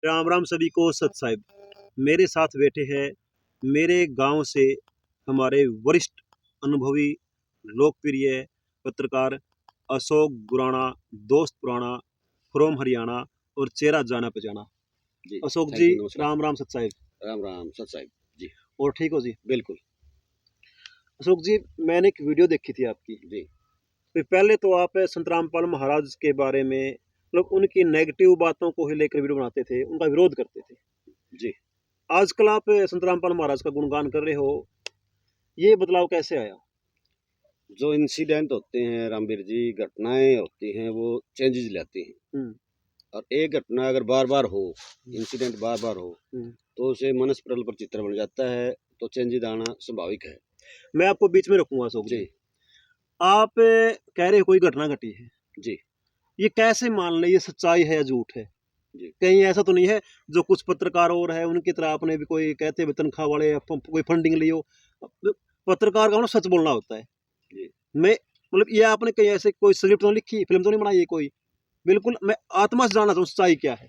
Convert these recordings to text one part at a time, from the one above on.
राम राम सभी को। सत साहिब मेरे साथ बैठे हैं मेरे गांव से हमारे वरिष्ठ अनुभवी लोकप्रिय पत्रकार अशोक गुराना, दोस्त पुराना, फ्रॉम हरियाणा और चेहरा जाना पहचाना। जी अशोक थैंक जी यू, नमस्कार। राम राम सत साहिब। राम राम सत साहिब जी। और ठीक हो जी? बिल्कुल अशोक जी, मैंने एक वीडियो देखी थी आपकी। जी। तो पहले तो आप संत रामपाल महाराज के बारे में मतलब उनकी नेगेटिव बातों को ही लेकर वीडियो बनाते थे, उनका विरोध करते थे। जी आजकल आप संत रामपाल महाराज का गुणगान कर रहे हो, ये बदलाव कैसे आया? जो इंसिडेंट होते हैं रामवीर जी, घटनाएं होती हैं, वो चेंजेस लाती हैं। हम्म, और एक घटना अगर बार बार हो, इंसिडेंट बार बार हो, तो उसे मनुष्य प्रल पर चित्र बन जाता है, तो चेंजेस आना स्वाभाविक है। मैं आपको बीच में रखूंगा अशोक जी। जी आप कह रहे हो कोई घटना घटी है, जी ये कैसे मान ले ये सच्चाई है या झूठ है? जी। कहीं ऐसा तो नहीं है जो कुछ पत्रकार और है उनकी तरह आपने भी कोई कहते हुए तनख्वाह वाले या कोई फंडिंग ली हो? पत्रकार का मतलब सच बोलना होता है। जी मैं मतलब ये आपने कहीं ऐसे कोई स्क्रिप्ट तो नहीं लिखी, फिल्म तो नहीं बनाई है कोई? बिल्कुल मैं आत्मा से जानना चाहूँ सच्चाई क्या है।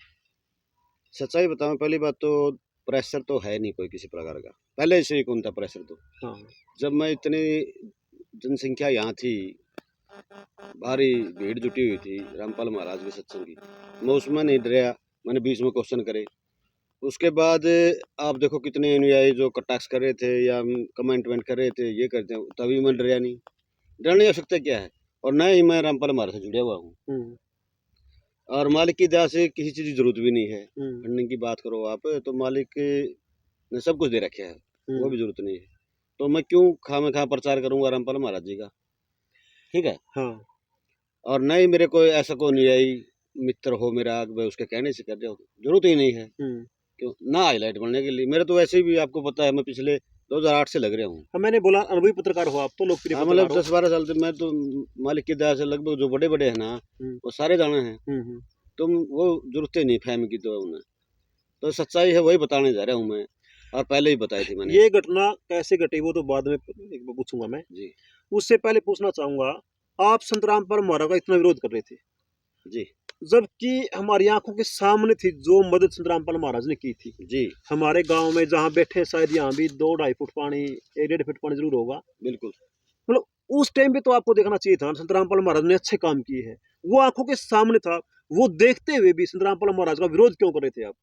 सच्चाई बताऊं, पहली बात तो प्रेशर तो है नहीं कोई किसी प्रकार का, पहले से ही कौन था प्रेशर तो। हाँ, जब मैं इतनी जनसंख्या यहाँ थी, भारी भीड़ जुटी हुई थी रामपाल महाराज के सत्संग की, मैं उसमें नहीं डरा। मैंने बीच में क्वेश्चन करे, उसके बाद आप देखो कितने अनुयायी जो कटाक्ष कर रहे थे या कमेंट वेंट कर रहे थे, ये करते हैं, तभी मैं डरा नहीं। डरने की आवश्यकता क्या है? और न ही मैं रामपाल महाराज से जुड़ा हुआ हूँ, और मालिक की दया से किसी चीज़ की जरूरत भी नहीं है। फंडिंग की बात करो आप, तो मालिक ने सब कुछ दे रखा है, वो भी जरूरत नहीं है। तो मैं क्यों खामे खा प्रचार करूंगा रामपाल महाराज जी का? ठीक है। हाँ, और न ही मेरे कोई ऐसा कोई अनुयायी मित्र हो मेरा, मैं उसके कहने से कर रहा हूँ, जरूरत ही नहीं है। क्यों ना हाईलाइट बनने के लिए? मेरे तो वैसे भी आपको पता है, मैं पिछले 2008 से लग रहा हूँ। हाँ, मैंने बोला अनुभवी पत्रकार हो आप तो, लोकप्रिय हाँ, पत्रकार मतलब हो। 10-12 साल से मैं तो मालिक की दया से लगभग जो बड़े बड़े हैं ना, वो सारे जाने हैं। तुम वो जरूरत ही नहीं फहम की तो उन्हें, तो सच्चाई है वही बताने जा रहा हूँ मैं, और पहले ही बताई थी मैंने। ये घटना कैसे घटी वो तो बाद में एक बार पूछूंगा मैं। जी उससे पहले पूछना चाहूंगा, आप संत रामपाल महाराज का इतना विरोध कर रहे थे, जी जबकि हमारी आंखों के सामने थी जो मदद संत रामपाल महाराज ने की थी। जी हमारे गांव में जहाँ बैठे शायद यहाँ भी 2-2.5 फुट पानी, 1-1.5 फुट पानी जरूर होगा। बिल्कुल। मतलब उस टाइम पे तो आपको देखना चाहिए था, संत रामपाल महाराज ने अच्छे काम किए हैं, वो आंखों के सामने था। वो देखते हुए भी संत रामपाल महाराज का विरोध क्यों कर रहे थे आप?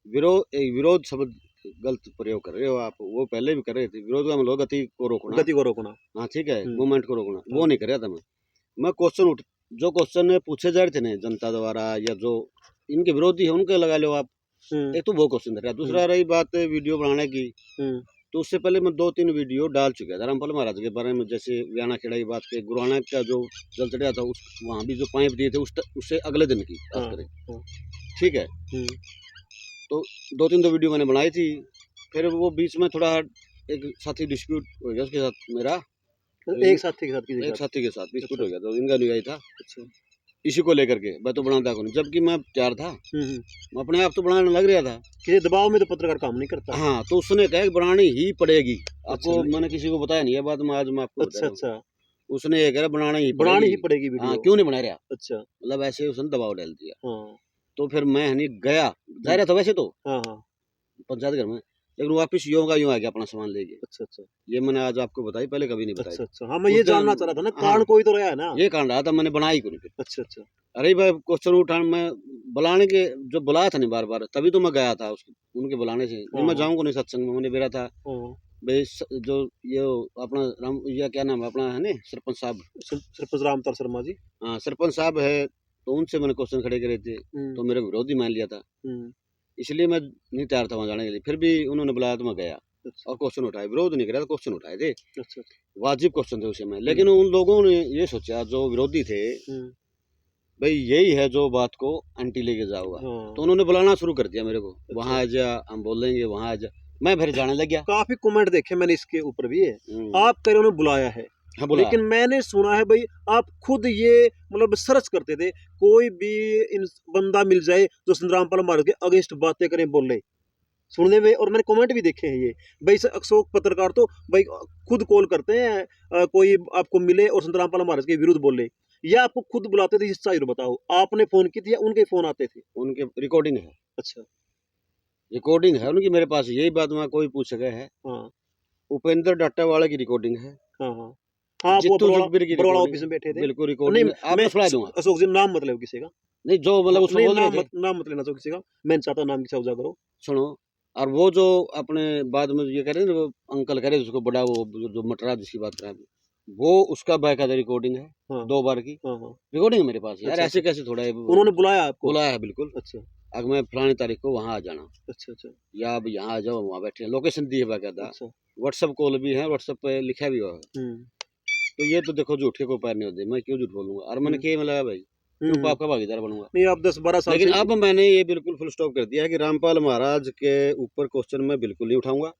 विरोध शब्द गलत प्रयोग कर रहे हो आप, वो पहले भी कर रहे थे। विरोध का मतलब गति को रोकना। गति को रोकना। हाँ ठीक है, मूवमेंट को रोकना, वो नहीं कर रहा था मैं क्वेश्चन जो क्वेश्चन पूछे जा रहे थे ना जनता द्वारा, या जो इनके विरोधी है उनके लगा लो आप, एक तो वो क्वेश्चन दे रहा। दूसरा रही बात वीडियो बनाने की, तो उससे पहले मैं 2-3 वीडियो डाल चुका था रामपाल महाराज के बारे में। जैसे व्याना खेड़ा की बात के, गुरुनानक का जो जल चढ़ा था, उस वहाँ भी जो पाइप दिए थे उससे अगले दिन की बात करें, ठीक है। तो 2-3 तो वीडियो मैंने बनाई थी। फिर वो बीच में थोड़ा एक साथी डिस्प्यूट हो गया उसके साथ मेरा, एक साथी के साथ एक साथी के साथ डिस्प्यूट हो गया, तो इनका अनुयायी था। अच्छा, इसी को लेकर के मैं तो बनाता कौन, जबकि मैं तैयार था, मैं अपने आप तो बनाने लग रहा था। किसी दबाव में तो पत्रकार काम नहीं करता। हाँ, तो उसने कहा कि बनानी ही पड़ेगी आपको। अच्छा, मैंने किसी को बताया नहीं है बात, मैं आज मैं आपको अच्छा अच्छा, उसने ये कह रहा बनानी ही पड़ेगी वीडियो। हाँ, क्यों नहीं बना रहा? अच्छा, मतलब ऐसे उसने दबाव डाल दिया। हाँ, तो फिर मैं नहीं गया, जा रहा था वैसे तो हाँ हाँ, पंचायत घर में, लेकिन वापिस यूं का यूं आ गया अपना सामान लेके। अच्छा अच्छा, ये मैंने आज आपको बताई, पहले कभी नहीं बताई। अच्छा अच्छा, हाँ मैं ये जानना चाह रहा था ना, कारण कोई तो रहा है ना। ये कांड रहा था, मैंने बनाई को नहीं फिर। अच्छा अच्छा, अरे भाई क्वेश्चन उठाने में बुलाने के, जो बुलाया था नहीं बार बार, तभी तो मैं गया था उनके बुलाने से। नहीं मैं जाऊंगा नहीं सत्संग में, मैंने बेरा था भाई जो ये अपना राम, ये क्या नाम है अपना, है ना सरपंच साहब, सरपंच रामताल शर्मा जी। हाँ सरपंच साहब है, तो उनसे मैंने क्वेश्चन खड़े करे थे, तो मेरे विरोधी मान लिया था, इसलिए मैं नहीं तैयार था वहाँ जाने के लिए। फिर भी उन्होंने बुलाया तो मैं गया, और क्वेश्चन उठाए, विरोध नहीं करा, क्वेश्चन उठाए थे। अच्छा, वाजिब क्वेश्चन थे उस समय। लेकिन उन लोगों ने ये सोचा, जो विरोधी थे, भाई यही है जो बात को एंटी लेके जाओगा, तो उन्होंने बुलाना शुरू कर दिया मेरे को। वहाँ आ जा, हम बोलेंगे, वहाँ आ जा। मैं फिर जाने लग गया। काफी कमेंट देखे मैंने इसके ऊपर भी है, आप कह रहे उन्होंने बुलाया है। हाँ, लेकिन मैंने सुना है भाई आप खुद ये मतलब सर्च करते थे, कोई भी बंदा मिल जाए जो संत रामपाल महाराज के अगेंस्ट बातें करें बोले, सुनने में। और मैंने कमेंट भी देखे हैं ये भाई, अशोक पत्रकार तो भाई खुद कॉल करते हैं, कोई आपको मिले और संत रामपाल महाराज के विरुद्ध बोले। ये आपको खुद बुलाते थे, हिस्सा जरूर बताओ, आपने फोन की थी या उनके फोन आते थे? उनके रिकॉर्डिंग है, अच्छा। रिकॉर्डिंग है उनकी मेरे पास, यही बात वहाँ कोई पूछ सके है। हाँ उपेंद्र डाटावाला की रिकॉर्डिंग है, हाँ हाँ हाँ, वो जित्तू बड़वाड़ा जुगबिर की बड़वाड़ा रिकॉर्डिंग ऑफिस है, में बैठे थे। बिल्कुल नहीं, रिकॉर्डिंग है, मैं आपको सुना दूंगा। अशोक जी, नाम मत लो किसी का। नहीं जो मतलब उसमें नहीं, बोल रहे थे, नाम मत लेना, तो किसी का मैं नहीं चाहता नाम किसी का उजागर करो। सुनो। और वो जो अपने बाद में ये कह रहे हैं ना, वो अंकल कह रहे उसको बड़ा, वो जो मटरा जिसकी बात कर रहे हैं, वो उसका बाकायदा रिकॉर्डिंग है, हाँ 2 बार की हाँ हाँ। रिकॉर्डिंग है मेरे पास यार। अच्छा ऐसे अच्छा, कैसे थोड़ा है, उन्होंने बुलाया आपको? बुलाया है बिल्कुल। अच्छा अगर मैं फलानी तारीख को वहाँ आ जाना, अच्छा अच्छा या अब यहाँ आ जाओ, वहाँ बैठे, लोकेशन दी है बाकायदा, अच्छा। व्हाट्सएप कॉल भी है, व्हाट्सएप पे लिखा भी हुआ है। तो ये तो देखो झूठ के कोई पैर नहीं होते, मैं क्यों झूठ बोलूंगा, और मैंने क्या मिला भाई, क्यों पाप का भागीदार बनूंगा। नहीं, आप 10-12 साल लेकिन से। अब मैंने ये बिल्कुल फुल स्टॉप कर दिया है कि रामपाल महाराज के ऊपर क्वेश्चन मैं बिल्कुल नहीं उठाऊंगा,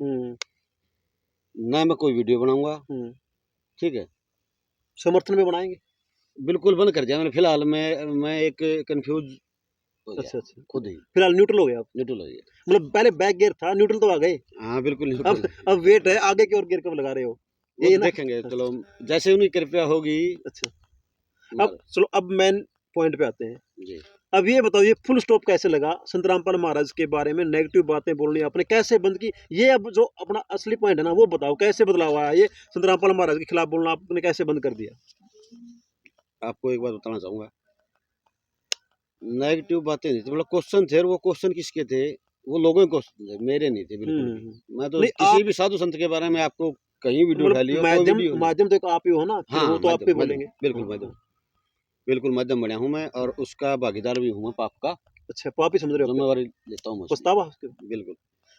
ना मैं कोई वीडियो बनाऊंगा, ठीक है। समर्थन में बनाएंगे। बिल्कुल बंद कर दिया मैंने फिलहाल। मैं एक कंफ्यूज हो गया अच्छा अच्छा, खुद ही, फिलहाल न्यूट्रल हो गया आप? न्यूट्रल हो गया। मतलब पहले बैक गियर था, न्यूट्रल तो आ गए। हाँ बिल्कुल अब न्यूट्रल। अब वेट है आगे की, और गियर कब लगा रहे हो, वो यही तो ना? देखेंगे, चलो जैसे उनकी कृपया होगी। अच्छा, अब चलो, अब मेन पॉइंट पे आते हैं। जी, अब ये बताओ, ये फुल स्टॉप कैसे लगा? संत रामपाल महाराज के बारे में नेगेटिव बातें बोलनी आपने कैसे बंद की? ये अब जो अपना असली पॉइंट है ना, वो बताओ, कैसे बदलाव आया? ये संत रामपाल महाराज के खिलाफ बोलना आपने कैसे बंद कर दिया? आपको एक बात बताना चाहूंगा, नेगेटिव बातें नहीं थी, मतलब क्वेश्चन थे, और वो क्वेश्चन किसके थे, वो लोगों के क्वेश्चन थे, मेरे नहीं थे बिल्कुल भी। मैं तो नहीं, किसी आप भी साधु संत के बारे में आपको कहीं वीडियो उठा मतलब लियो, कोई माध्यम वीडियो नहीं। माध्यम तो एक आप ही हो ना, फिर हाँ वो तो आप पे माध्यम, बोलेंगे। बिल्कुल हाँ, माध्यम, हाँ। बिल्कुल माध्यम बना हूँ मैं, और उसका भागीदार भी हूँ मैं, पाप का अच्छा, पाप ही समझ रहे हो? जिम्मेवारी लेता हूँ मैं उसकी, पछतावा उसके? बिल्कुल।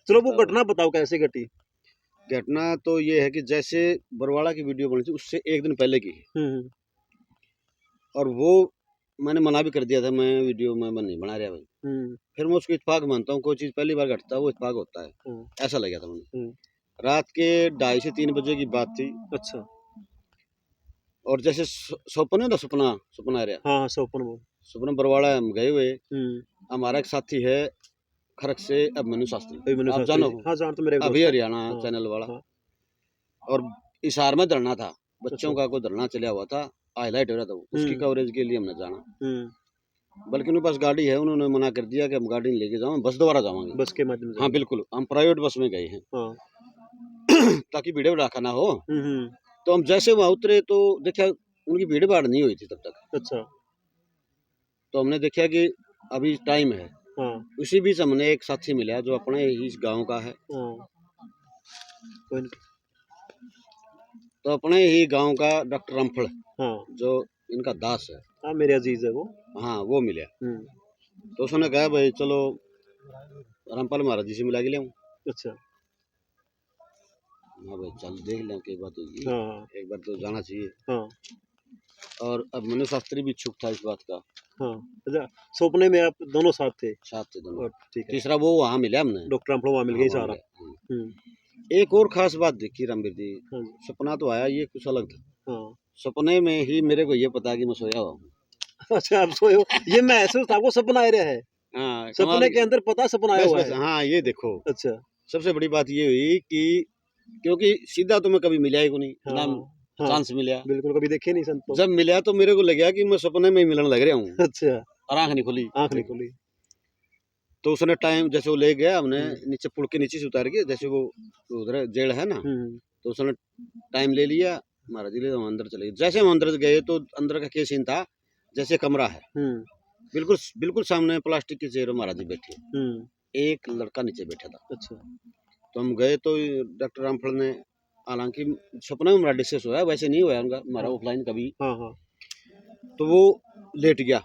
चलो, वो पछतावा घटना बताओ कैसे घटी? घटना तो ये है कि जैसे बरवाड़ा की वीडियो बनी थी, उससे एक दिन पहले की है, और वो मैंने मना भी कर दिया था, मैं वीडियो में मैं नहीं बना रहा भाई। फिर मैं उसको इत्तेफाक मानता हूँ, कोई चीज़ पहली बार घटता है वो इत्तेफाक होता है, ऐसा लगा था मुझे। रात के 2:30 से 3 बजे की बात थी। अच्छा। और जैसे सपने ना, सपना सपना आ रहा, हाँ हाँ, सपन वो। सपना बरवाड़ा हम गए हुए, हमारा एक साथी है खरक से, अभिमन्यु शास्त्री, अभिमन्यु आप शास्त्री जानो, जी, हाँ जानते, मेरे एक अभी दोस्त है। हरियाणा हाँ चैनल वाला। हाँ। और इशार में धरना था, बच्चों अच्छा। का कोई धरना चला हुआ था, हाईलाइट हो रहा था वो, उसकी कवरेज के लिए हमने जाना। बल्कि उनके पास गाड़ी है, उन्होंने मना कर दिया कि हम गाड़ी नहीं लेके जाओ, बस दोबारा जावांगे। बस के माध्यम से? हाँ बिल्कुल, हम प्राइवेट बस में गए हैं, हाँ। ताकि भीड़ भड़ाका ना हो। तो हम जैसे वहाँ उतरे तो देखा उनकी भीड़ भाड़ नहीं हुई थी तब तक। अच्छा। तो हमने देखा कि अभी टाइम है। हाँ उसी बीच हमने एक साथी मिला जो अपने ही इस गांव का है। हाँ, कोई नहीं। तो अपने ही गांव का डॉक्टर रामफल, हाँ जो इनका दास है, हाँ, मेरे अजीज है वो। हाँ वो मिला। तो उसने कहा भाई चलो रामपाल महाराज जी से मिला के ले आऊं। अच्छा। हाँ भाई चल देख लें, एक बार तो हाँ एक बार तो जाना चाहिए। हाँ और अब मनु शास्त्री भी इच्छुक था इस बात का। हाँ। अच्छा, सपने में आप दोनों साथ थे? साथ थे दोनों। और ठीक है, तीसरा वो वहाँ मिला हमने, डॉक्टर रामफल वहाँ मिल हाँ, गई वहाँ सारा। मिला। एक और खास बात देखी रामवीर जी, हाँ जी। सपना तो आया, ये कुछ अलग था। हाँ। सपने में ही मेरे को ये पता कि मैं सोया हुआ हूँ। अच्छा, आप सोए हो? ये महसूस आपको सपना आ रहा है? हाँ, सपने के अंदर पता सपना आया बस हुआ बस, है? हाँ ये देखो, अच्छा। सबसे बड़ी बात ये हुई कि क्योंकि सीधा तो मैं कभी मिला ही को नहीं, हाँ ना हाँ, चांस मिला। बिल्कुल, कभी देखे नहीं संत तो। जब मिला तो मेरे को लगा कि मैं सपने में ही मिलने लग रहा हूँ, अच्छा, और आंख नहीं खुली। आंख नहीं खुली। तो उसने टाइम जैसे वो ले गया, हमने नीचे पुल के नीचे से उतार के, जैसे वो उधर जेल है ना, तो उसने टाइम ले लिया, महाराज जी ले हम अंदर चले गए। जैसे हम अंदर गए तो अंदर का क्या सीन था, जैसे कमरा है, बिल्कुल बिल्कुल सामने प्लास्टिक की चेयर महाराज जी बैठे, एक लड़का नीचे बैठा था। अच्छा। तो हम गए तो डॉक्टर रामफल ने, हालांकि सपने में हमारा डिस्कस हुआ, वैसे नहीं हुआ उनका हमारा ऑफलाइन कभी। हाँ हाँ। तो वो लेट गया,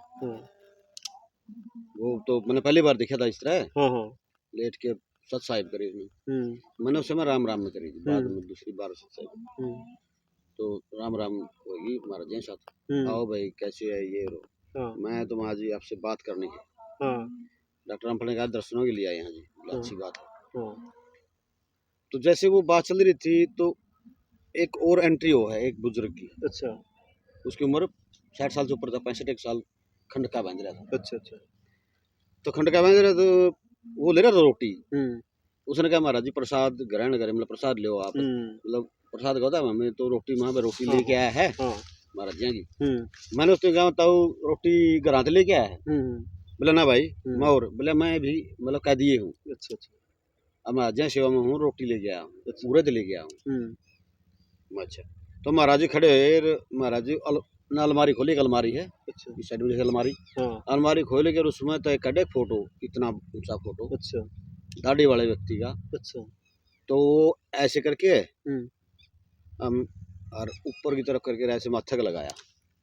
वो तो मैंने पहली बार देखा था इस तरह। हाँ हाँ। लेट के सत साहिब करी उसने, मैंने उस समय राम राम में करी थी, बाद में दूसरी बार सत साहिब। तो राम राम होगी महाराज जी साथ, आओ भाई कैसे है ये रो, मैं तो महाराज जी आपसे बात करनी है। डॉक्टर रामफल ने कहा दर्शनों के लिए आए हैं जी, अच्छी बात है। तो जैसे वो बात चल रही थी तो एक और एंट्री हो है एक बुजुर्ग की। अच्छा। उसकी उम्र 60 साल से ऊपर था, 65 साल, खंड का बांध रहा था। अच्छा अच्छा। तो खंड का बांध रहा तो वो ले रहा था रोटी। उसने कहा महाराज जी प्रसाद ग्रहण करें, मतलब प्रसाद लो आप, मतलब प्रसाद का होता है, हमें तो रोटी वहाँ पे रोटी लेके आया है, महाराज जी की। मैंने उसने कहा ताऊ रोटी घर आते लेके आया है। बोला ना भाई मैं और बोला मैं भी मतलब कैदिए हूँ। अच्छा अच्छा अब महाराज जी सेवा में हूँ, रोटी लेके आया हूँ, पूरे तो लेके आया हूँ। अच्छा तो महाराज जी खड़े हुए, महाराज जी ना अलमारी खोली, एक अलमारी है अच्छा इस साइड में अलमारी, हाँ अलमारी खोल के उसमें तो एक कड़े फोटो, इतना ऊंचा फोटो अच्छा दाढ़ी वाले व्यक्ति का। अच्छा तो वो ऐसे करके हम्म हम और ऊपर की तरफ करके ऐसे माथा का लगाया।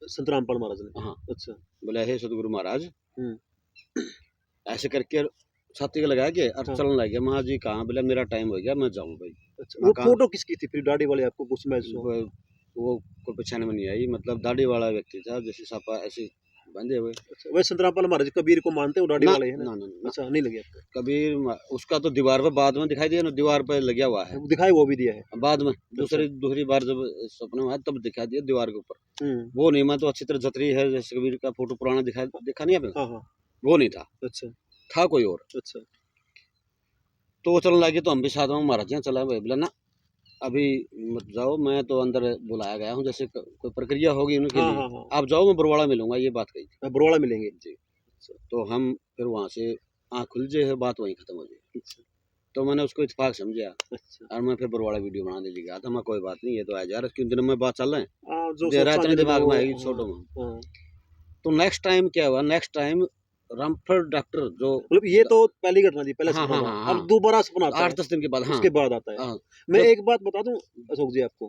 संत रामपाल महाराज ने। हाँ अच्छा बोले हे सतगुरु महाराज, हम्म ऐसे करके छाती का लगा के और हाँ चलने लग गया। महाराज जी कहाँ? बोले मेरा टाइम हो गया, मैं जाऊँ भाई। अच्छा मैं वो कहाँ? फोटो किसकी थी फिर दाढ़ी वाले आपको कुछ महसूस हुआ? वो कोई पहचान में नहीं आई, मतलब दाढ़ी वाला व्यक्ति था, जैसे सापा ऐसे बंधे हुए। अच्छा वैसे संत रामपाल महाराज कबीर को मानते हो दाढ़ी ना वाले है ना? ना ना, ना। अच्छा नहीं लगे आपको? कबीर उसका तो दीवार पे बाद में दिखाई दिया ना, दीवार पे लगा हुआ है वो दिखाई वो भी दिया है। बाद में। दूसरी बार जब सपने में आया तब दिखा दिया दीवार के ऊपर। वो नहीं, मैं तो अच्छी तरह जतरी है, जैसे कबीर का फोटो पुराना देखा नहीं आपने? हाँ हाँ वो नहीं था, अच्छा था कोई और। अच्छा तो वो चलने लगे तो हम भी साथ में महाराज जी चला भाई। बोला ना अभी मत जाओ, मैं तो अंदर बुलाया गया हूँ, जैसे कोई प्रक्रिया होगी उनके हाँ लिए, हाँ हाँ आप जाओ मैं बरवाड़ा मिलूंगा, ये बात कही थी बरवाड़ा मिलेंगे। जी। तो हम फिर वहाँ से आँख खुल जाए है, बात वहीं खत्म हो जाए। अच्छा तो मैंने उसको इत्तेफाक समझा अच्छा और मैं फिर बरवाड़ा वीडियो बनाने लग गया था। मैं कोई बात नहीं, ये तो आ जा रहा है, क्यों दिन में बात चल रहे हैं, जो दे रहा सोचा इतने दिन दिमाग में वो आएगी हाँ छोटो में। हाँ तो नेक्स्ट टाइम क्या हुआ, नेक्स्ट टाइम रामफल डॉक्टर जो मतलब ये तो पहली घटना थी, पहले हाँ सपना हाँ था। हाँ अब हाँ दोबारा सपना आता है 8-10 दिन के बाद, हाँ उसके बाद आता है। हाँ मैं जब एक बात बता दूं अशोक जी आपको,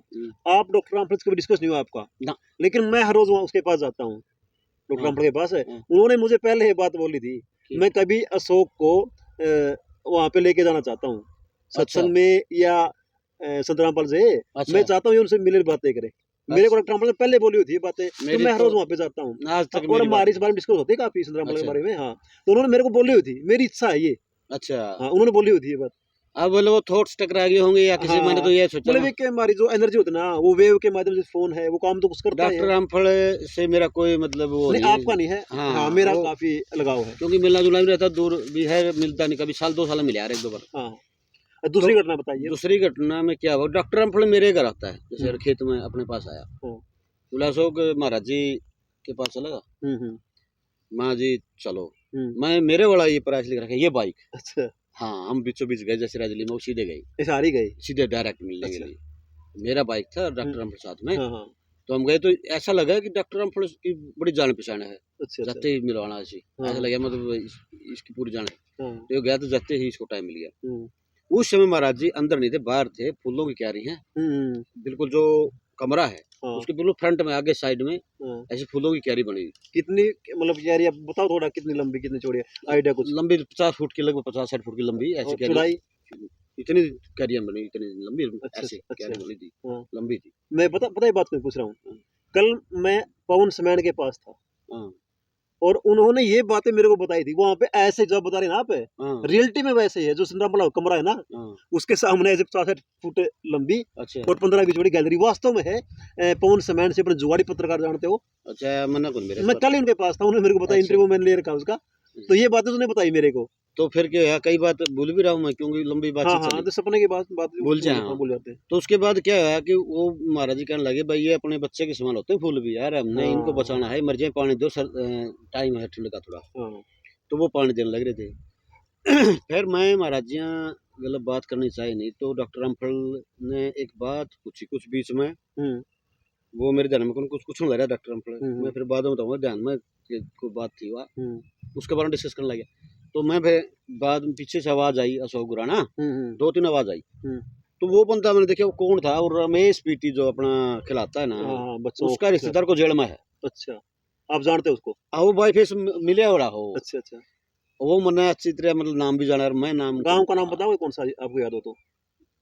आप डॉक्टर रामफल से कभी डिस्कस नहीं हुआ आपका, ना लेकिन मैं हर रोज वहाँ उसके पास जाता हूँ, डॉक्टर हाँ रामफल के पास है। हाँ उन्होंने मुझे पहले ये बात बोली थी, कि मैं कभी अशोक को वहाँ पे लेके जाना चाहता हूँ अच्छा सत्संग में या संत रामपाल से। अच्छा मैं चाहता हूँ ये उनसे मिले बातें करे। मेरे को अच्छा डॉक्टर रामपाल ने पहले बोली हुई थी ये बातें, तो मेरी मैं हर तो रोज वहाँ पे जाता हूँ। आज तक और मेरी बात हमारी इस बारे में डिस्कस होती है काफी संत रामपाल के अच्छा बारे में। हाँ तो उन्होंने मेरे को बोली हुई थी, मेरी इच्छा है ये। अच्छा हाँ उन्होंने बोली हुई थी ये बात। अब बोले वो थॉट्स टकरा गए होंगे या किसी, मैंने हाँ तो ये सोचा मतलब ना। एक हमारी जो एनर्जी होती है ना, वो वेव के माध्यम से फोन है, वो काम तो कुछ करता ही डॉक्टर है। रामफल से मेरा कोई मतलब वो नहीं नहीं आपका है। नहीं है। हाँ हाँ मेरा वो काफी लगाव है। क्योंकि मिलना जुलना भी रहता, दूर भी है, मिलता नहीं, कभी साल 2 साल मिले यार एक दो बार। हाँ तो दूसरी घटना बताइए। दूसरी घटना में क्या हुआ, डॉक्टर रामफल मेरे घर आता है, जैसे खेत में अपने पास आया, हाँ, बोला अशोक महाराज जी के पास चलेगा? हम्म माँ जी चलो। हम्म मैं मेरे वाला ये प्राइस लिख रखा है, ये बाइक। अच्छा हाँ हम बीचों बीच गए, जैसे राजली में वो सीधे गई, ऐसे हारी गई। सीधे डायरेक्ट मिलने के अच्छा लिए। मेरा बाइक था डॉक्टर रामफल साथ में। हाँ हाँ तो हम गए तो ऐसा लगा कि डॉक्टर रामफल की बड़ी जान पहचान है, अच्छा अच्छा जाते ही मिलवाना ऐसी, हाँ ऐसा लगा मतलब इसकी पूरी जान है। हाँ तो गया तो जाते ही इसको टाइम मिल गया। हम्म उस समय महाराज जी अंदर नहीं थे, बाहर थे, फूलों की क्यारी है, हम्म, बिल्कुल जो कमरा है हाँ उसके बिल्कुल फ्रंट में आगे साइड में हाँ ऐसी फूलों की क्यारी बनी हुई। कितनी मतलब यार आप बताओ थोड़ा, कितनी लंबी कितनी चौड़ी है, आइडिया कुछ? लंबी 50 फुट की, लगभग 50-60 फुट की लंबी ऐसी और क्यारी। चौड़ाई? इतनी क्यारियां बनी, इतनी लंबी अच्छा ऐसी अच्छा क्यारी बनी थी, हाँ लंबी थी। मैं पता है बात क्यों पूछ रहा हूँ। कल मैं पवन समेण के पास था हाँ और उन्होंने ये बातें मेरे को बताई थी, वहां पे ऐसे जब बता रहे ना आप, हाँ रियलिटी में वैसे ही है। जो सिंदरामला कमरा है ना, हाँ उसके सामने ऐसे 60 फुट लंबी अच्छा और 15-20 बड़ी गैलरी वास्तव में है। पवन समेण से अपने जुगाड़ी पत्रकार जानते हो, अच्छा मना कौन मेरे मैं कल ही उनके पास था, उन्होंने मेरे को बताया, अच्छा इंटरव्यू मैंने ले रखा उसका। तो ये बातें उसने बताई मेरे को। तो फिर क्या है, कई बात भूल भी रहा हूँ मैं, क्योंकि लंबी हाँ बातचीत हाँ चली, तो सपने की बात बात भूल जाए। हाँ, हाँ भूल जाते हैं। तो उसके बाद क्या है कि वो महाराज जी कहने लगे भाई ये अपने बच्चे के समान होते हैं फूल भी, यार हमने इनको हाँ बचाना है, मर जाए पानी दो सर, टाइम है ठंड का थोड़ा। हाँ तो वो पानी देने लग रहे थे। फिर मैं महाराज जी मतलब बात करनी चाहिए नहीं, तो डॉक्टर रामफल ने एक बात पूछी कुछ बीच में, हम्म वो मेरे ध्यान में कुछ कुछ लग रहा है डॉक्टर रामफल, हम्म मैं फिर बाद में बताऊंगा ध्यान में कि कोई बात थी वह, हम्म उसके बारे में डिस्कस करने लगे। तो मैं फिर बाद में पीछे से आवाज आई अशोक गुराना, हम्म 2-3 आवाज आई। हम्म, तो वो बंदा मैंने देखा वो कौन था, और रमेश पीटी जो अपना खिलाता है ना, हाँ बच्चों उसका को रिश्तेदार को जेल में है। अच्छा आप जानते हो उसको? वो भाई फेस मिले हो रहा हो, अच्छा अच्छा वो मैंने अच्छी तरह मतलब नाम भी जाना, और मैं नाम गांव का नाम बताओ कौन सा आपको याद हो तो,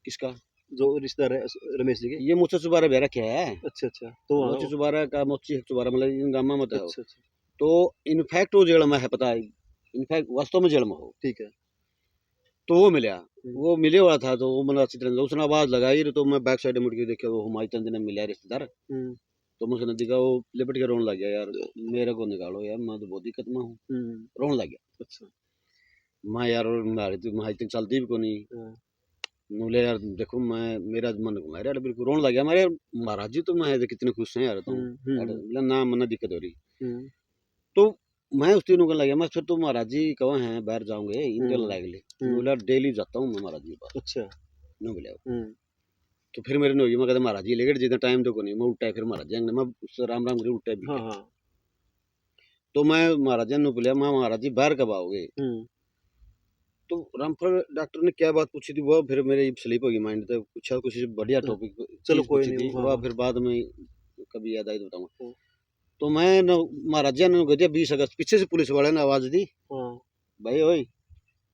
किसका, जो रिश्तेदार है रमेश जी के? ये मुझसे चुबारा बेरा क्या है, अच्छा अच्छा तो मोची चुबारा का मोची चुबारा मतलब इन गामा मत है वो। अच्छा अच्छा तो इनफैक्ट वो जेल में है, पता है, इनफैक्ट वास्तव में जेल में हो। ठीक है। तो वो मिला, वो मिले हुआ था, तो वो मतलब अच्छी तरह उसने आवाज लगाई, तो मैं बैक साइड मुड़ के देखा वो हमारी चंद ने मिला रिश्तेदार। हम्म तो मुझे ने देखा, वो लिपट के रोने लग गया, यार मेरे को निकालो यार, मैं तो बहुत दिक्कत में हूँ, रोने लग गया। अच्छा मैं यार और मारी तो मैं तक चलती भी को नहीं। हाँ बोले यार देखो मैं मेरा मन घुमा यार बिल्कुल रोने लग गया मेरे महाराज जी तो मैं कितने खुश हैं यार तुम बोला ना मना दिक्कत हो रही तो मैं उस दिन कहने लगा मैं फिर तो महाराज जी कहाँ हैं बाहर जाऊंगे इनके लड़ाई के लिए बोला डेली जाता हूँ मैं महाराज जी के पास अच्छा नहीं बोला तो फिर मेरे नहीं मैं कहता महाराज जी लेकर जितना टाइम तो को नहीं मैं उल्टा फिर महाराज जी मैं उससे राम राम करी उल्टा भी तो मैं महाराज जी ने बोला मैं महाराज जी बाहर कब आओगे तो रामफल डॉक्टर ने क्या बात पूछी थी वो फिर मेरे स्लीप हो गई माइंड तो पूछा कुछ बढ़िया टॉपिक चलो कोई पूछी थी नहीं वह फिर बाद में कभी याद आई तो बताऊंगा तो मैं न महाराज जी ने कह दिया 20 अगस्त पीछे से पुलिस वाले ने आवाज दी भाई ओए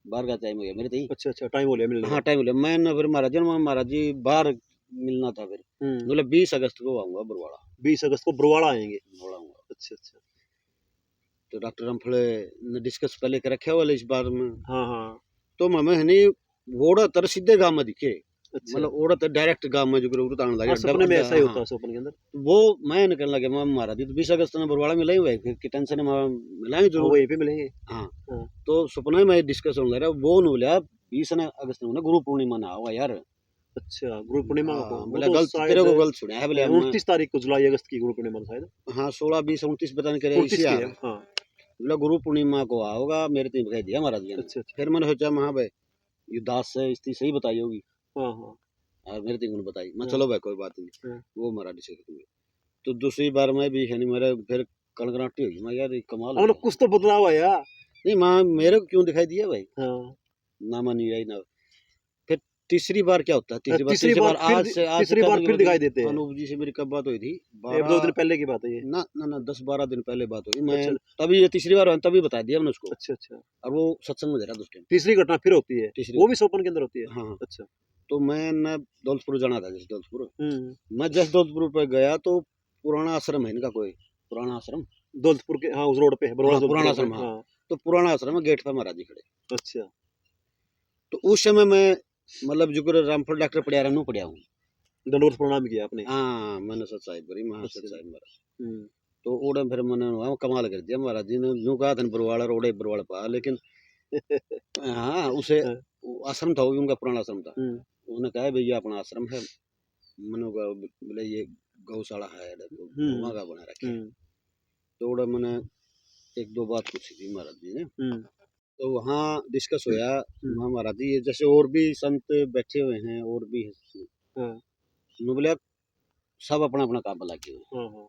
बाहर का टाइम हो गया मेरे थी अच्छा टाइम हो गया मिलने हाँ टाइम हो गया मैं न फिर महाराज जी बाहर मिलना था फिर बोले 20 अगस्त को आऊंगा बरवाड़ा 20 अगस्त को बरवाड़ा आएंगे बरवाड़ा आऊंगा अच्छा तो डॉक्टर रामफल ने डिस्कस पहले कर रखे वाले इस बार में हाँ तो मैं हनी वोड़ा तर सीधे गांव में दिखे अच्छा मतलब ओड़ा तो डायरेक्ट गांव में जो उड़ता आने लगा सपने में ऐसा ही होता है सपने के अंदर वो मैं निकलने लगे मैं महाराज जी तो 20 अगस्त में बरवाड़ा मिला ही हुआ है कि टेंशन मिलाएंगे जरूर वहीं पे मिलेंगे हाँ तो सपने में डिस्कस होने लगा वो नहीं बोला 20 अगस्त में गुरु पूर्णिमा ना होगा यार अच्छा गुरु पूर्णिमा को बोला गलत तेरे को गलत सुना है बोले 29 तारीख को जुलाई अगस्त की गुरु पूर्णिमा शायद हाँ 16 20 29 पता नहीं करे इसी हाँ बोला गुरु पूर्णिमा को आओगा मेरे तीन बता दिया महाराज जी ने अच्छा फिर मैंने सोचा हाँ भाई ये दास से स्थिति सही बताई होगी हाँ और मेरे तीन बताई मैं चलो भाई कोई बात नहीं वो महाराज से तो दूसरी बार मैं भी है नहीं मेरे फिर कड़कड़ाहटी होगी मैं यार कमाल है कुछ तो बदलाव आया नहीं माँ मेरे को क्यों दिखाई दिया भाई ना मानी आई ना फिर तीसरी बार क्या होता है तीसरी बार आज से तीसरी बार फिर दिखाई देते हैं अनूप जी से मेरी कब बात हुई थी 2 दिन पहले की बात है ये ना 10-12 दिन पहले बात हुई मैं तभी ये तीसरी बार तभी बता दिया मैंने उसको अच्छा और वो सत्संग में दे रहा था तीसरी घटना फिर होती है वो भी सोपन के अंदर होती है हाँ अच्छा तो मैं न दौलतपुर जाना था जैसे दौलतपुर मैं जैसे दौलतपुर पर गया तो पुराना आश्रम है इनका कोई पुराना आश्रम दौलतपुर के हाँ उस रोड पे है पुराना आश्रम हाँ तो पुराना आश्रम है गेट पर महाराज जी खड़े अच्छा तो उस समय मैं मतलब जो रामफल डॉक्टर पढ़िया रहा पढ़िया हूँ दंडोत प्रणाम किया आपने हाँ मैंने सच्चाई बड़ी महा सच्चाई महाराज तो ओडे फिर मैंने कमाल कर दिया महाराज जी ने यूँ कहा था बरवाड़ा रोडे बरवाड़ा पा लेकिन हाँ उसे आश्रम था वो भी उनका पुराना आश्रम था उन्होंने कहा भैया अपना आश्रम है मैंने बोले ये गौशाला है वहाँ का बना रखे तो ओडे मैंने 1-2 बात पूछी थी महाराज जी ने तो वहाँ डिस्कस होया महाराज जी जैसे और भी संत बैठे हुए हैं और भी हैं बोले सब अपना अपना काम लगे हुए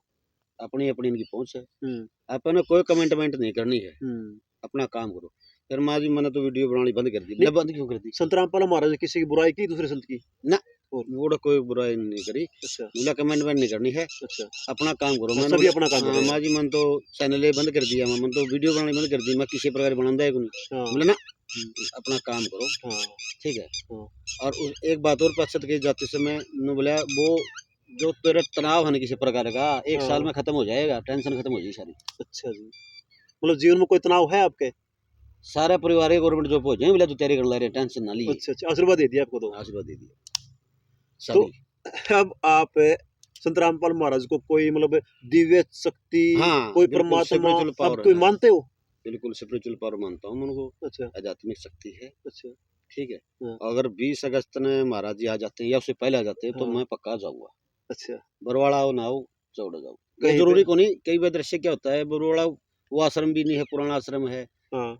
अपनी अपनी इनकी पहुंच है अपने कोई कमेंटमेंट नहीं करनी है अपना काम करो फिर माँ जी मैंने तो वीडियो बनानी बंद कर दी बंद क्यों कर दी संत रामपाल महाराज ने किसी की बुराई की दूसरे संत की ना वो कोई बुराई नहीं करी बोला कमेंटमेंट नहीं करनी है अपना काम करो मैंने सभी अपना काम करो माँ जी मैंने तो चैनल बंद कर दिया मैंने तो वीडियो बनानी बंद कर दी मैं किसी प्रकार बनाता है बोले ना अपना काम करो ठीक है और एक बात और पश्चात की जाते समय बोला वो जो तेरा तनाव है ना किसी प्रकार का 1 साल में खत्म हो जाएगा टेंशन खत्म हो जाएगी सारी अच्छा जी मतलब जीवन में कोई तनाव है आपके सारा परिवार गवर्नमेंट जॉब हो जाए बोला तू तैयारी कर ले टेंशन ना ली अच्छा आशीर्वाद दे दिया आपको तो आशीर्वाद दे दिया तो अब आप संत रामपाल महाराज को कोई मतलब दिव्य शक्ति कोई परमात्मा आप कोई मानते हो बिल्कुल स्पिरिचुअल पावर मानता हूँ उनको अच्छा आध्यात्मिक शक्ति है अच्छा ठीक है अगर 20 अगस्त ने महाराज जी आ जाते हैं या उससे पहले आ जाते हैं तो मैं पक्का जाऊंगा अच्छा बरवाड़ा आओ ना आओ चौड़ा जाओ जरूरी को नहीं कई बार दृश्य क्या होता है बरवाड़ा वो आश्रम भी नहीं है पुराना आश्रम है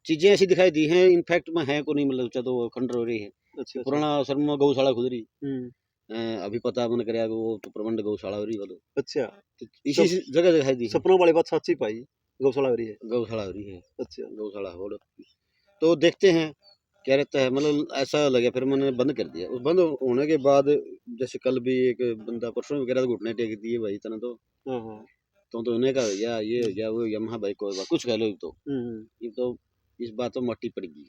चीजें ऐसी दिखाई दी हैं इनफैक्ट में है को नहीं मतलब तो खंडर हो रही है पुराना आश्रम में गौशाला खुद रही अभी पता मैंने कराया वो तो प्रबंध गौशाला हो रही बोलो अच्छा इसी जगह दिखाई दी सपनों वाली बात सच्ची पाई गौशाला हो रही है अच्छा गौशाला हो तो देखते हैं क्या रहता है मतलब ऐसा लगे फिर मैंने बंद कर दिया उस बंद होने के बाद जैसे कल भी एक बंदा परसों वगैरह घुटने टेक दिए भाई तना तो उन्हें कहा या ये या वो या कोई बात कुछ कह लो ये तो इस बात तो मट्टी पड़ गई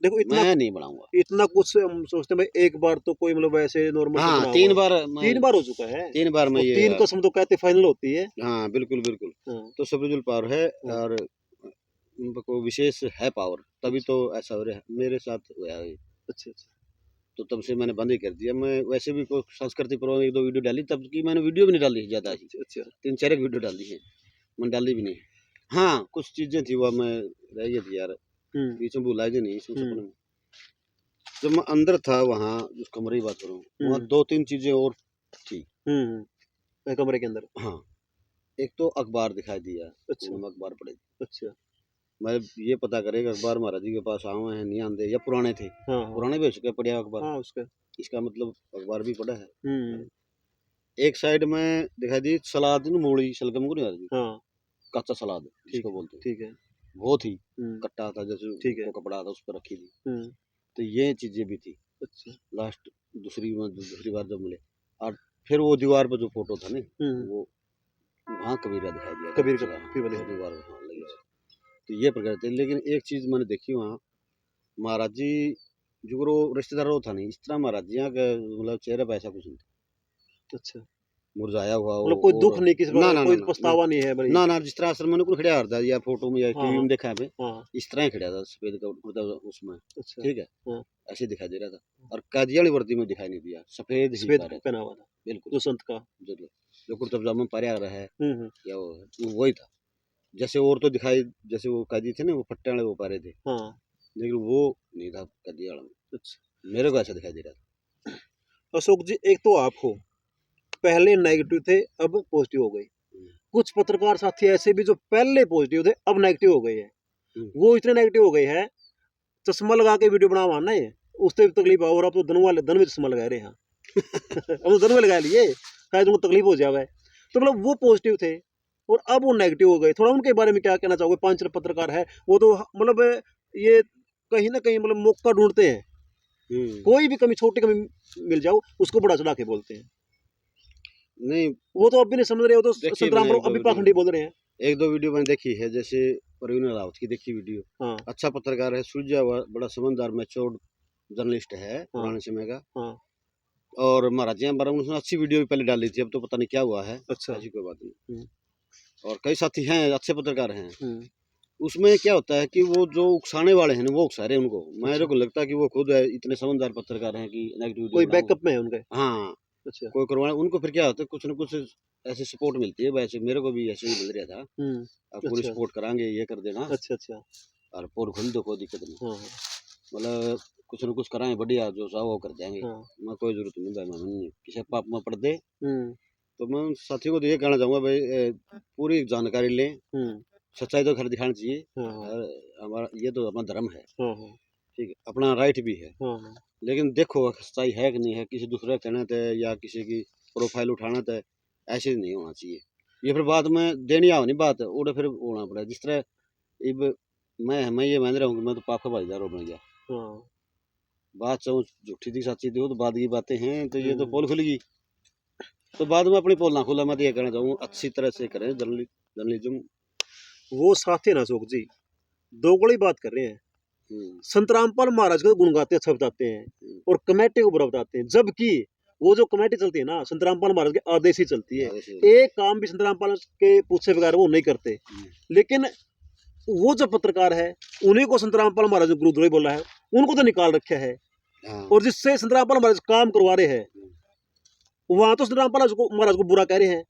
देखो इतना मैं नहीं बनाऊंगा इतना कुछ हम सोचते हैं भाई एक बार तो कोई मतलब ऐसे नॉर्मल हाँ 3 बार हो चुका है 3 बार में ये 3 कसम तो कहते फाइनल होती है हाँ बिल्कुल तो स्पिरिचुअल पावर है और उनको विशेष है पावर तभी तो ऐसा हो रहा है मेरे साथ हुआ है अच्छा तो तब से मैंने बंद ही कर दिया मैं वैसे भी कोई संस्कृति पर 1-2 वीडियो डाली तब की मैंने वीडियो भी नहीं डाली ज्यादा अच्छा 3-4 वीडियो डाली है मैंने डाली भी नहीं हाँ कुछ चीजें थी वह मैं रह गई थी यार बीच में भूला नहीं सपने में जब मैं अंदर था वहाँ उस कमरे की बात करूँ, वहाँ 2-3 चीजें और थी। कमरे के अंदर। हाँ, एक तो अखबार दिखाई दिया। अच्छा। मैं अखबार पढ़े। अच्छा। मैं ये पता करे कि अखबार महाराज जी के पास आए हैं नहीं आंदे या पुराने थे। हाँ, हाँ। पुराने भी हो चुके पढ़िया अखबार। हाँ, उसका। इसका मतलब अखबार भी पढ़ा है। हम्म। एक साइड में दिखाई दी सलाद न मूली शलगम को नहीं आती, हाँ, कच्चा सलाद ठीक जिसको है, बोलते हैं, ठीक है। वो थी। हम्म। कट्टा था जैसे ठीक है। वो कपड़ा था उस पर रखी थी। हम्म। तो ये चीजें भी थी। अच्छा। लास्ट दूसरी बार जब मिले, और फिर वो दीवार पर जो फोटो था ना, वो वहाँ कबीरा दिखाई दिया था कबीर उस का जगह, फिर बने। उस दीवार में हाँ लगी। तो ये प्रकार थे। लेकिन एक चीज मैंने देखी वहाँ, महाराज जी जो रिश्तेदार था नहीं, इस तरह महाराज जी यहाँ के मतलब चेहरे पर ऐसा कुछ नहीं था अच्छा। मुरझाया हुआ हो। मतलब कोई दुख और नहीं, किसी ना प्रकार ना ना कोई ना ना पछतावा नहीं है बड़ी। ना ना जिस तरह आश्रम मैंने को खड़ा था या फोटो में या हाँ, टीवी हाँ, में देखा है पे, हाँ। इस तरह ही खड़ा था सफेद कुर्ता उसमें। अच्छा। ठीक है, हाँ। ऐसे दिखाई दे रहा था। और कादियानी वर्दी में दिखाई नहीं दिया, सफेद ही सफेद पा रहा था। पहना हुआ था बिल्कुल जो संत का। जरूर, जो कुर्ता पजामा पाया रहा है हम्म। या वो है, वो वही था। जैसे और तो दिखाई, जैसे वो काजी थे ना वो फट्टे वाले वो पा रहे थे, हाँ। लेकिन वो नहीं था कादिया वाला में। अच्छा। मेरे को ऐसा दिखाई दे रहा था। अशोक जी, एक तो आप हो, पहले नेगेटिव थे, अब पॉजिटिव हो गए। हम्म, कुछ पत्रकार साथी ऐसे भी जो पहले पॉजिटिव थे अब नेगेटिव हो गए हैं। हम्म, वो इतने नेगेटिव हो गए हैं, चश्मा लगा के वीडियो बनावा ना ये, उससे भी तकलीफ है। और अब तो धन में चश्मा लगा रहे हैं। अब तो धन में लगा लिए, शायद उनको तकलीफ हो जाए। तो मतलब वो पॉजिटिव थे और अब वो नेगेटिव हो गए। थोड़ा उनके बारे में क्या कहना चाहोगे? 5 पत्रकार है वो तो मतलब ये कहीं ना कहीं मतलब मौका ढूंढते हैं, कोई भी कमी, छोटी कमी मिल जाओ उसको बड़ा चढ़ा के बोलते हैं। नहीं वो तो अब भी नहीं समझ रहे, वो तो देखिए संतराम मैंने पर अभी पाखंडी बोल रहे हैं। एक दो वीडियो मैंने देखी है, जैसे परवीन रावत की देखी वीडियो। हाँ, अच्छा पत्रकार है, सुलझा हुआ, बड़ा समझदार मैच्योर्ड जर्नलिस्ट है हाँ, पुराने समय का। हाँ। और महाराज जी बारे में उसने अच्छी वीडियो भी पहले डाली थी, अब तो पता नहीं क्या हुआ है। अच्छा। ऐसी कोई बात नहीं। हम्म, और कई साथी हैं अच्छे पत्रकार हैं। हम्म। उसमें क्या होता है कि वो जो उकसाने वाले हैं ना, वो उकसा रहे हैं उनको। मेरे अच्छा। को लगता है कि वो खुद इतने समझदार पत्रकार हैं कि नेगेटिव वीडियो कोई बनाओ। बैकअप में है उनके? हाँ, अच्छा। कोई करवाना उनको फिर क्या होता है, कुछ ना कुछ ऐसे सपोर्ट मिलती है। वैसे मेरे को भी ऐसे ही मिल रहा था, अब पूरी अच्छा। सपोर्ट कराएंगे, ये कर देना अच्छा। अच्छा। और पूर खुल दो, कोई दिक्कत नहीं। हाँ, मतलब कुछ न कुछ कराएं बढ़िया, जो चाहो वो कर देंगे। हाँ। मैं कोई जरूरत नहीं भाई, मैं नहीं किसी पाप में पड़ दे। हम्म, तो मैं उन साथियों को तो ये कहना चाहूँगा भाई, पूरी जानकारी लें, हम्म। सच्चाई तो खैर दिखानी चाहिए। हाँ, हाँ, और हमारा ये तो अपना धर्म है, हाँ, हाँ, ठीक है, अपना राइट भी है। हाँ, हाँ। लेकिन देखो सच्चाई है कि नहीं है, किसी दूसरे कहने थे या किसी की प्रोफाइल उठाना थे, ऐसे नहीं होना चाहिए। ये फिर बाद में देनी आओ नहीं बात, उड़े फिर होना पड़ा जिस तरह। अब मैं ये मान रहा हूँ कि मैं तो पाप का भागीदार बन गया। हाँ। बात चाहूँ झूठी थी सच्ची थी, वो तो बाद की बातें हैं। तो ये तो हम्म। पोल खुल गई, तो बाद में अपनी पोल ना खुला। मैं तो ये कहना चाहूँ अच्छी तरह से करें जर्नलिज्म। वो साथी ना अशोक जी, दोगली बात कर रहे हैं। संत रामपाल महाराज को गुण गाते अच्छा बताते हैं और कमेटी को बुरा बताते हैं, जबकि वो जो कमेटी चलती है ना संत रामपाल महाराज के आदेश ही चलती है। एक काम भी संत रामपाल के पूछे बगैर वो नहीं करते। लेकिन वो जो पत्रकार है उन्हीं को संत रामपाल महाराज ने गुरुद्रोही बोला है, उनको तो निकाल रखा है। और जिससे संत रामपाल महाराज काम करवा रहे हैं वहां तो संत रामपाल महाराज को बुरा कह रहे हैं।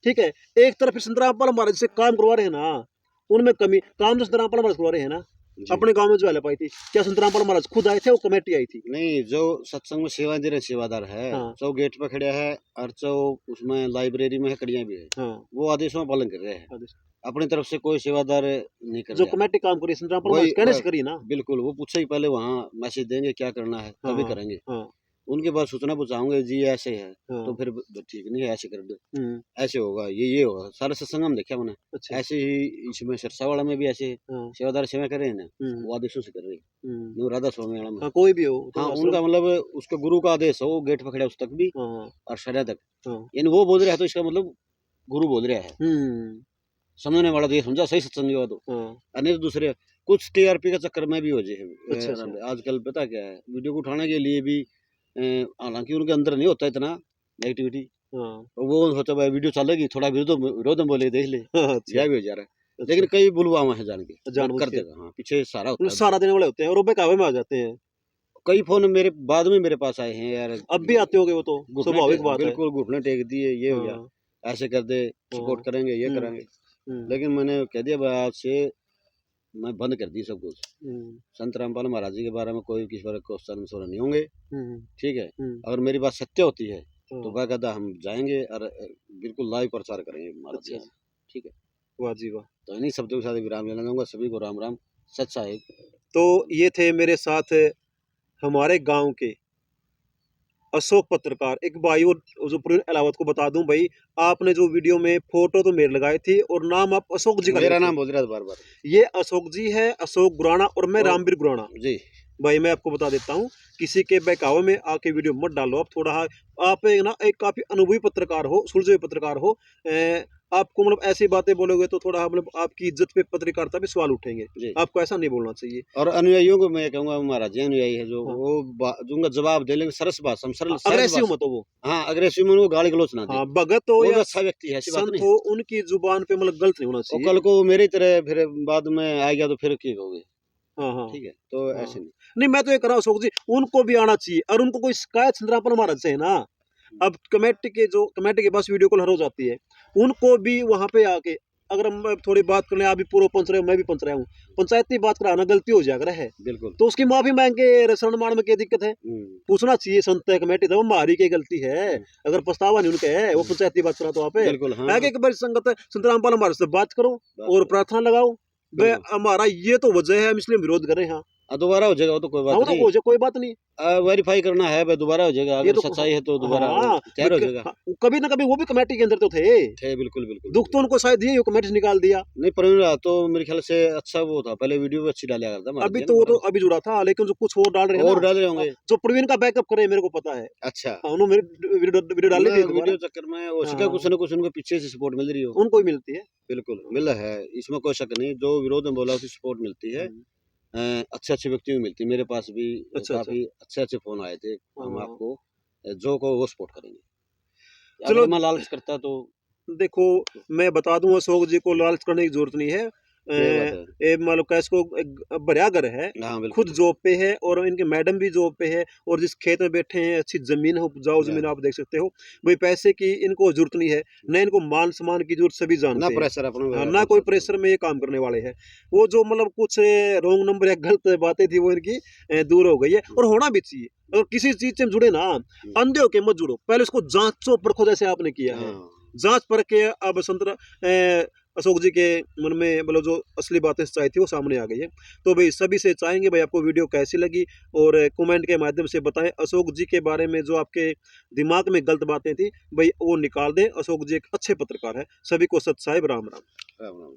ठीक है, एक तरफ संत रामपाल महाराज से काम करवा रहे हैं ना, उनमें कमी, काम तो संत रामपाल महाराज करवा रहे हैं ना। अपने गांव में जो पाई थी, क्या संत रामपाल महाराज खुद आए थे? वो कमेटी आई थी। नहीं, जो सत्संग में सेवा दे रहे सेवादार है। हाँ। जो गेट पे खड़ा है और जो उसमें लाइब्रेरी में कड़ियां भी है। हाँ। वो आदेशों का पालन कर रहे हैं, अपनी तरफ से कोई सेवादार नहीं कर जो रहा। कमेटी काम करी संत रामपाल महाराज कहने से करी ना। बिल्कुल, वो पूछे ही पहले वहाँ मैसेज देंगे क्या करना है, तभी हाँ, करेंगे। हाँ, उनके बाद सूचना पहुंचाऊंगे जी ऐसे है, हाँ। तो फिर ठीक नहीं है, ऐसे कर दो, ऐसे होगा, ये होगा। सारे सत्संग हम देखा मैंने। अच्छा। ऐसे ही इसमें सिरसावाड़ा में भी ऐसे हाँ। सेवादार सेवा कर रहे हैं ना, वो आदेशों से कर रहे हैं। वो राधा स्वामी वाला में हाँ, कोई भी हो तो हाँ, आश्रम। उनका मतलब उसके गुरु का आदेश हो, वो गेट पकड़े उस तक भी हाँ, और शरीर तक। हाँ। यानी वो बोल रहा है तो इसका मतलब गुरु बोल रहा है। समझने वाला तो ये समझा सही सत्संग हुआ तो। और नहीं तो दूसरे कुछ टीआरपी का चक्कर में भी हो जाए। अच्छा। आजकल पता क्या है, वीडियो को उठाने के लिए भी हालांकि उनके अंदर नहीं होता इतना नेगेटिविटी। वो होता है वीडियो चलेगी, थोड़ा विरोध में बोले देख ले, यह भी हो जा रहा है। लेकिन कई बुलवामा है जान के कर देगा। हाँ, पीछे सारा होता है, सारा देने वाले होते हैं और वो बेकाबू में आ जाते हैं। कई फोन मेरे बाद में मेरे पास आए हैं यार, अब भी आते होगे, वो तो स्वाभाविक बात है। बिल्कुल घुटने टेक दिए, ये हो गया, ऐसे कर दे, सपोर्ट करेंगे, ये करेंगे। लेकिन मैंने कह दिया भाई आज से मैं बंद कर दी सब कुछ। संत रामपाल महाराज जी के बारे में कोई किसी बारे क्वेश्चन आंसर नहीं होंगे, ठीक है। अगर मेरी बात सत्य होती है तो बाकायदा हम जाएंगे और बिल्कुल लाइव प्रचार करेंगे महाराज जी, ठीक है। वाह जी वाह। तो इन्हीं शब्दों के साथ विराम लेना चाहूँगा। सभी को राम राम, सच साहिब। तो ये थे मेरे साथ हमारे गांव के अशोक पत्रकार, एक भाई। और जो प्रवीण अलावत को बता दूं भाई, आपने जो वीडियो में फोटो तो मेरे लगाई थी और नाम आप अशोक जी का, मेरा नाम बोल रहा था बार बार। ये अशोक जी है, अशोक गुराना, और मैं रामवीर गुराना जी। भाई मैं आपको बता देता हूँ, किसी के बहकावे में आके वीडियो मत डालो। आप थोड़ा आप ना एक काफी अनुभवी पत्रकार हो, सुलझे हुए पत्रकार हो, आपको मतलब ऐसी बातें बोलोगे तो थोड़ा मतलब आपकी इज्जत पे पत्रकारिता पे सवाल उठेंगे। आपको ऐसा नहीं बोलना चाहिए। और अनुयायियों को मैं कहूंगा, महाराज जी अनुयायी है जो, वो दूंगा जवाब दे लेंगे सरस भाषा में, सरल अग्रेसिव मत हो वो। हाँ, अग्रेसिव में वो गाली गलौच ना दे। हाँ, भगत हो या अच्छा व्यक्ति है, संत हो, उनकी जुबान पे मतलब गलत नहीं होना चाहिए। कल को मेरी तरह फिर बाद में आ गया तो फिर क्या कहोगे? हाँ हाँ, ठीक है। तो ऐसे नहीं, मैं तो ये कर रहा हूँ अशोक जी, उनको भी आना चाहिए। और उनको कोई शिकायत संत रामपाल महाराज से है ना, अब कमेटी के पास वीडियो कॉल हर हो जाती है, उनको भी वहां पे आके अगर हम थोड़ी बात करने, आप भी पूर्व पंच रहे हो, मैं भी पंच रहा हूँ, पंचायती बात कराना गलती हो जाकर है, बिल्कुल, तो उसकी माफी मांग के शरण मान में क्या दिक्कत है? पूछना चाहिए संत कमेटी, तो हमारी क्या गलती है? अगर पछतावा नहीं उनके है, वो पंचायती बात करा तो आप आगे एक बार संगत संत रामपाल महाराज से बात करो और प्रार्थना लगाओ। हमारा ये तो वजह है, हम इसलिए विरोध कर रहे हैं। दोबारा हो जाएगा, वो तो कोई बात नहीं, हो जाए कोई बात नहीं, वेरीफाई करना है भाई, दोबारा हो जाएगा। अगर सच्चाई है तो दोबारा तैयार हो जाएगा। कभी ना कभी वो भी कमेटी के अंदर तो थे। बिल्कुल बिल्कुल। दुख तो उनको शायद ये कमेटी से निकाल दिया। नहीं, पर तो मेरे ख्याल से अच्छा वो था, पहले वीडियो भी अच्छी डाला करता था। अभी तो वो तो अभी जुड़ा था, लेकिन जो कुछ और डाल रहे हैं, और डाल रहे होंगे, जो प्रवीण का बैकअप करे मेरे को पता है। अच्छा, उन्होंने वीडियो डाली थी, वीडियो चक्कर में हो सका कुछ ना कुछ उनको पीछे से सपोर्ट मिल रही हो, उनको ही मिलती है। बिल्कुल मिल है, इसमें कोई शक नहीं। जो विरोध में बोला उसकी सपोर्ट मिलती है, अच्छे व्यक्तियों को मिलती है। मेरे पास भी काफी अच्छे फोन आए थे, हम आपको जो को वो सपोर्ट करेंगे। चलो, मैं लालच करता तो देखो, मैं बता दूं अशोक जी को लालच करने की जरूरत नहीं है। मतलब कैस को बढ़िया घर है, खुद जॉब पे है, और इनके मैडम भी जॉब पे है, और जिस खेत में बैठे हैं अच्छी जमीन है, उपजाऊ जमीन आप देख सकते हो भाई। पैसे की इनको जरूरत नहीं है, न इनको मान सम्मान की जरूरत, सभी जानते हैं, ना प्रेशर, ना कोई प्रेशर में ये काम करने वाले हैं। वो जो मतलब कुछ रॉन्ग नंबर या गलत बातें थी वो इनकी दूर हो गई है, और होना भी चाहिए। अगर किसी चीज से जुड़े ना, अंधे होके मत जुड़ो, पहले उसको जांचो परखो, जैसे आपने किया है। जांच परख के अब अशोक जी के मन में मतलब जो असली बातें सच्चाई थी वो सामने आ गई है। तो भाई सभी से चाहेंगे भाई आपको वीडियो कैसी लगी, और कमेंट के माध्यम से बताएं अशोक जी के बारे में जो आपके दिमाग में गलत बातें थी भाई वो निकाल दें। अशोक जी एक अच्छे पत्रकार है। सभी को सत साहिब राम राम। राम राम।